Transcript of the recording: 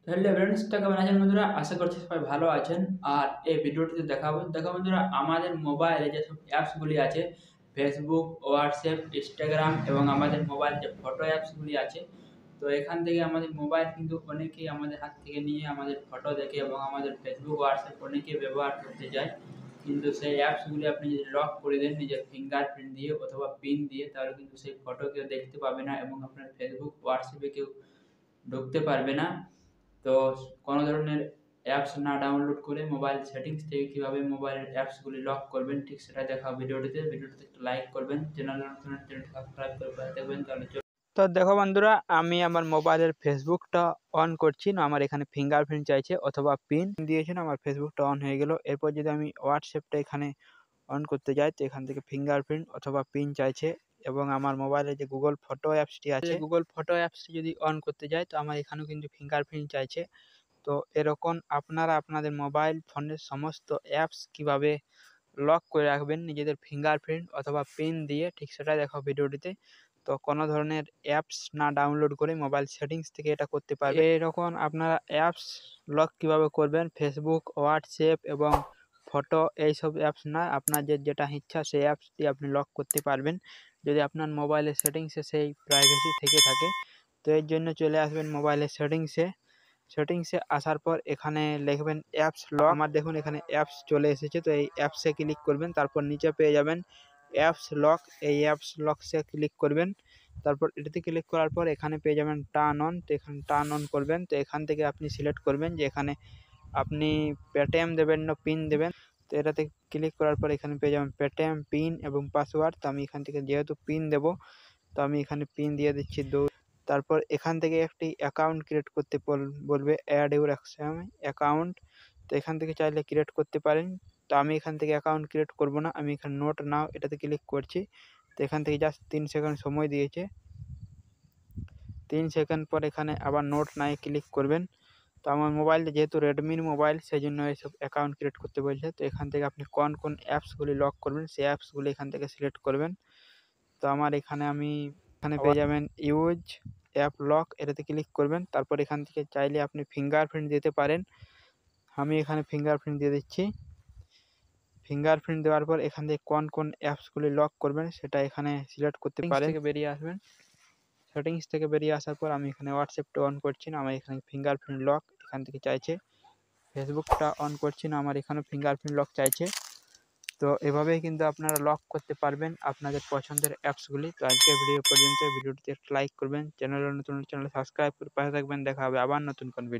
Hello friends, তো কেমন আছেন বন্ধুরা? আশা করছি সবাই ভালো আছেন। আর এই ভিডিওটিতে দেখো বন্ধুরা, আমাদের মোবাইলে যেসব অ্যাপসগুলি আছে, ফেসবুক, হোয়াটসঅ্যাপ, ইনস্টাগ্রাম এবং আমাদের মোবাইল যে ফটো অ্যাপসগুলি আছে, তো এখান থেকে আমাদের মোবাইল কিন্তু অনেকেই আমাদের হাত থেকে নিয়ে আমাদের ফটো দেখে এবং আমাদের ফেসবুক, হোয়াটসঅ্যাপ অনেকেই ব্যবহার করতে যায়। কিন্তু সেই অ্যাপসগুলি আপনি যদি লক করে দেন নিজের ফিঙ্গারপ্রিন্ট দিয়ে অথবা পিন দিয়ে, তাহলে কিন্তু সেই ফটো কেউ দেখতে পাবে না এবং আপনার ফেসবুক, হোয়াটসঅ্যাপে কেউ ঢুকতে পারবে না। তো কোনো ধরনের অ্যাপস না ডাউনলোড করে মোবাইল সেটিংস থেকে কীভাবে মোবাইলের অ্যাপসগুলি লক করবেন, ঠিক সেটা দেখা ভিডিওটিতে একটা লাইক করবেন, চ্যানেলটি সাবস্ক্রাইব করে পাশে থাকবেন। তাহলে তো দেখো বন্ধুরা, আমি আমার মোবাইলের ফেসবুকটা অন করছি না, আমার এখানে ফিঙ্গারপ্রিন্ট চাইছে অথবা পিন দিয়েছে না, আমার ফেসবুকটা অন হয়ে গেল। এরপর যদি আমি হোয়াটসঅ্যাপটা এখানে অন করতে যাই, তো এখান থেকে ফিঙ্গারপ্রিন্ট অথবা পিন চাইছে এবং আমার মোবাইলে যে গুগল ফটো অ্যাপসটি আছে, গুগল ফটো অ্যাপসটি যদি অন করতে যাই, তো আমার এখানেও কিন্তু ফিঙ্গারপ্রিন্ট চাইছে। তো এরকম আপনারা আপনাদের মোবাইল ফোনের সমস্ত অ্যাপস কিভাবে লক করে রাখবেন নিজেদের ফিঙ্গারপ্রিন্ট অথবা পিন দিয়ে, ঠিক সেটাই দেখো ভিডিওটিতে। তো কোনো ধরনের অ্যাপস না ডাউনলোড করে মোবাইল সেটিংস থেকে এটা করতে পারবেন। এরকম আপনারা অ্যাপস লক কিভাবে করবেন, ফেসবুক, হোয়াটসঅ্যাপ এবং ফটো, এইসব অ্যাপস না, আপনার যেটা ইচ্ছা সেই অ্যাপস দিয়ে আপনি লক করতে পারবেন যদি আপনার মোবাইলের সেটিংসে সেই প্রাইভেসি থেকে থাকে। তো এর জন্য চলে আসবেন মোবাইলের সেটিংসে আসার পর এখানে লিখবেন অ্যাপস লক। আমার দেখুন এখানে অ্যাপস চলে এসেছে, তো এই অ্যাপসে ক্লিক করবেন। তারপর নিচে পেয়ে যাবেন অ্যাপস লক, এই অ্যাপস লকসে ক্লিক করবেন। তারপর এটাতে ক্লিক করার পর এখানে পেয়ে যাবেন টার্ন অন, তো এখানে টার্ন অন করবেন। তো এখান থেকে আপনি সিলেক্ট করবেন যে এখানে আপনি পেটিএম দেবেন না পিন দেবেন। তো এটাতে ক্লিক করার পর এখানে পেয়ে যাবেন পেটিএম পিন এবং পাসওয়ার্ড। তো আমি এখান থেকে যেহেতু পিন দেব, তো আমি এখানে পিন দিয়ে দিচ্ছি 2। তারপর এখান থেকে একটি অ্যাকাউন্ট ক্রিয়েট করতে বলবে, অ্যাড ইউর অ্যাকাউন্ট। তো এখান থেকে চাইলে ক্রিয়েট করতে পারেন। তো আমি এখান থেকে অ্যাকাউন্ট ক্রিয়েট করব না, আমি এখানে নোট নাও এটাতে ক্লিক করছি। তো এখান থেকে জাস্ট 3 সেকেন্ড সময় দিয়েছে। 3 সেকেন্ড পর এখানে আবার নোট নাই ক্লিক করবেন। তো আমার মোবাইলটা যেহেতু রেডমির মোবাইল, সেই জন্য এইসব অ্যাকাউন্ট ক্রিয়েট করতে বলছে। তো এখান থেকে আপনি কোন অ্যাপসগুলি লক করবেন সেই অ্যাপসগুলি এখান থেকে সিলেক্ট করবেন। তো আমার আমি এখানে পেয়ে যাবেন ইউজ অ্যাপ লক, এটাতে ক্লিক করবেন। তারপর এখান থেকে চাইলে আপনি ফিঙ্গারপ্রিন্ট দিতে পারেন। আমি এখানে ফিঙ্গারপ্রিন্ট দিয়ে দিচ্ছি। ফিঙ্গারপ্রিন্ট দেওয়ার পর এখান থেকে কোন অ্যাপসগুলি লক করবেন সেটা এখানে সিলেক্ট করতে পারেন। থেকে বেরিয়ে আসবেন, সেটিংস থেকে বেরিয়ে আসার পর আমি এখানে হোয়াটসঅ্যাপটা অন করছি না, আমার এখানে ফিঙ্গারপ্রিন্ট লক এখান থেকে চাইছে। ফেসবুকটা অন করছি না, আমার এখানে ফিঙ্গারপ্রিন্ট লক চাইছে। তো এভাবেই কিন্তু আপনারা লক করতে পারবেন আপনাদের পছন্দের অ্যাপসগুলি। তো আজকের ভিডিও পর্যন্ত, ভিডিওটিতে একটা লাইক করবেন, চ্যানেল সাবস্ক্রাইব করে পাশে থাকবেন। দেখা হবে আবার নতুন কোন ভিডিও।